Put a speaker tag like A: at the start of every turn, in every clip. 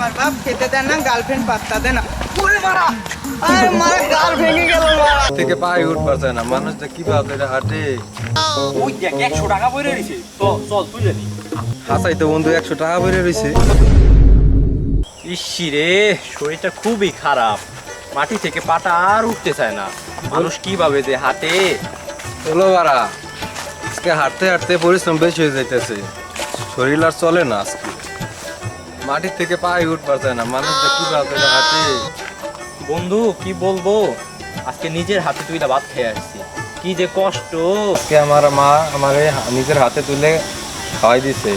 A: আমার বাপ খেতে দেন না, গার্লফ্রেন্ড পাত্তা দেন না। ওরে মারা, আরে মারা গাল ভেঙে গেল মারা।
B: থেকে পায়ে উঠ পারছে না, মানুষটা কিভাবে হাঁটে।
C: ওই দেখ 100 টাকা বইরে রইছে, তো চল তুলে নি।
B: হাসাই তো বন্ধু 100 টাকা বেড়ে রয়েছে।
C: ইসি রে, শরীরটা খুবই খারাপ, মাটি থেকে পাটা আর উঠতে চায় না। মানুষ কিভাবে যে হাঁটে।
B: চলো বাড়া, আজকে হাঁটতে হাঁটতে পরিশ্রম বেশি হয়ে যাইতেছে, শরীর আর চলে না। আজকে মাটির থেকে পায়ে উঠ পারছে না, মানুষটা কিভাবে হাঁটে।
C: বন্ধু কি বলবো, আজকে নিজের হাতে তুইলা ভাত খেয়ে আসছি, কি যে কষ্ট।
B: আজকে আমার মা আমারে নিজের হাতে তুলে খাওয়াই দিছে,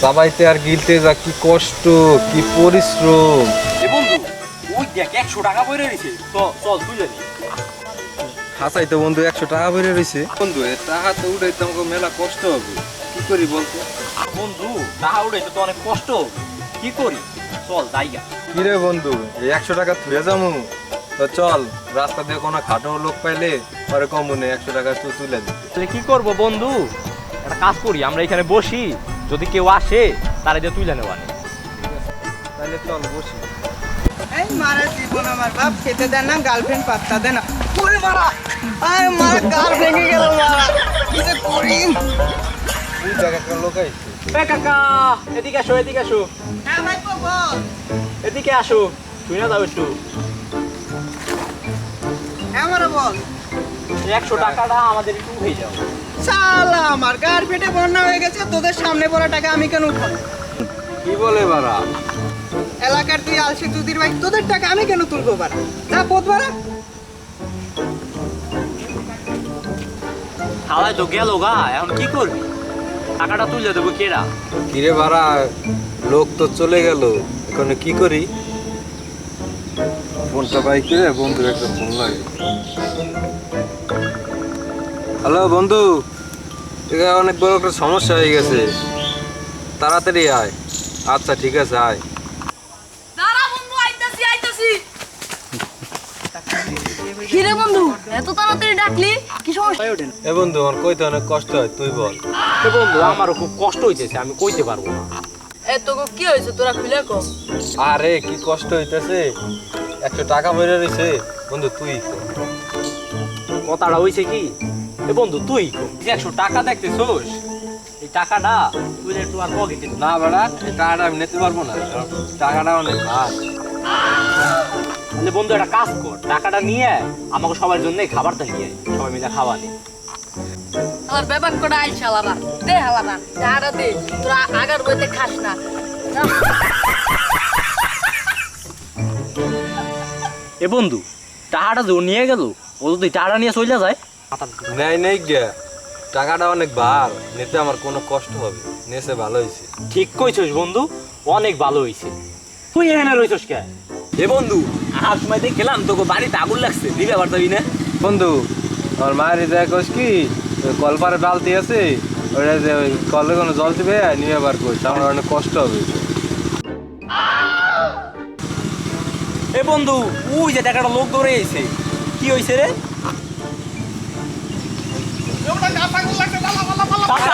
B: সবাইতে আর গিলতে যা কি কষ্ট, কি পরিশ্রম।
C: এ বন্ধু, ওই দেখ 100 টাকা বইরে রইছে, তো চল তুলে নি।
B: হাসাই তো বন্ধু 100 টাকা বেড়ে রয়েছে। বন্ধু এ টাকা তো উঠাইতে আমাকে মেলা কষ্ট হবে, কি করি বলতো।
C: বন্ধু টাকা উড়াইতে তো অনেক কষ্ট, কি করি, চল যাইগা।
B: কি রে বন্ধু, এই 100 টাকা থুয়ে যাবো, তো চল রাস্তা দিয়ে কোনো খাটো লোক পাইলে পরে কম মনে 100 টাকা তুলে দিতে।
C: তাহলে কি করব বন্ধু, একটা কাজ করি, আমরা এখানে বসি, যদি কেউ আসে তারা দিয়ে তুলে নেওয়া নেই।
B: তাহলে চল বসি।
A: এই মারা জীবন আমার বাপ খেতে দেন না, গার্লফ্রেন্ড পাত্তা দেন না। ওরে মারা, আরে মারা গাল ভেঙে গেল মারা। কি যে করি।
B: এই জায়গাটা লোক আইছে।
C: এ কাকা, এদিকে আসো, এদিকে আসো,
A: হ্যাঁ ভাই বল।
C: এদিকে আসো, শুনে যাও একটু।
A: হ্যাঁ মারা বল।
C: 100 টাকাটা আমাদের একটু হয়ে যাও।
A: শালা আমার গার পেটে বন্যা হয়ে গেছে, তোদের সামনে পড়া টাকা আমি কেন উঠাবো?
B: কি বলে বাড়া,
A: এলাকার তুই আলসি দুদির ভাই, তোদের টাকা আমি কেন তুলবো বাড়া? যা পোত বাড়া।
C: হাওয়ায় তো গেল গা, এখন কি করবি, টাকাটা তুলে দেবো কেরা?
B: কিরে বাড়া, লোক তো চলে গেল, এখন কি করি। ফোনটা পাই কিরে, বন্ধুর একটা ফোন লাগে। হ্যালো বন্ধু, এখানে অনেক বড় একটা সমস্যা হয়ে গেছে, তাড়াতাড়ি আয়। আচ্ছা ঠিক আছে, আয়।
D: দাঁড়া বন্ধু, আইতাছি আইতাছি। কিরে বন্ধু, এত তাড়াতাড়ি ডাকলি, কি সমস্যা?
B: এ বন্ধু, আমার কইতে অনেক কষ্ট হয়, তুই বল।
C: এ বন্ধু, আমারও খুব কষ্ট হইতেছে, আমি কইতে পারবো না।
D: এ তোকে কি হয়েছে, তোরা খুলে কো।
B: আরে কি কষ্ট হইতেছে, 100 টাকা বেড়ে রয়েছে বন্ধু, তুই কর।
C: কথাটা হইছে কি, এ বন্ধু তুই কো, 100 টাকা দেখতেছোস, এই টাকাটা তুই একটু আর পকেটে
B: না বেড়া, এই টাকাটা আমি নিতে পারবো না, কারণ টাকাটা অনেক ভার।
C: তাহলে বন্ধু একটা কাজ কর, টাকাটা নিয়ে আমাকে সবার জন্য খাবারটা নিয়ে আয়, সবাই মিলে খাওয়া নি।
D: আমার ব্যাপার করে আইস হালারা, দে হালারা, টাকা দে, তোরা আগার বইতে খাস না।
C: এ বন্ধু, টাকাটা যে ও নিয়ে গেল, ও যদি টাকাটা নিয়ে চলে যায়।
B: নেই নেই গে, টাকাটা অনেক ভার, নিতে আমার কোনো কষ্ট হবে, নেছে ভালো হয়েছে।
C: ঠিক কইছস বন্ধু, অনেক ভালো হইছে। তুই এখানে রইছস কে? এ বন্ধু, আসার সময় দেখলাম তোকে বাড়িতে আগুন লাগছে, দিবে পারতাবি না?
B: বন্ধু, আমার মায়ের দেখ কি কলপারে বালতি আছে, ওটা যে ওই কলে কোনো জল দিবে নিয়ে বার করছে, আমার অনেক কষ্ট হবে।
C: এ বন্ধু, ওই যে টাকাটা লোক ধরে এসে, কি হইছে রে? টাকা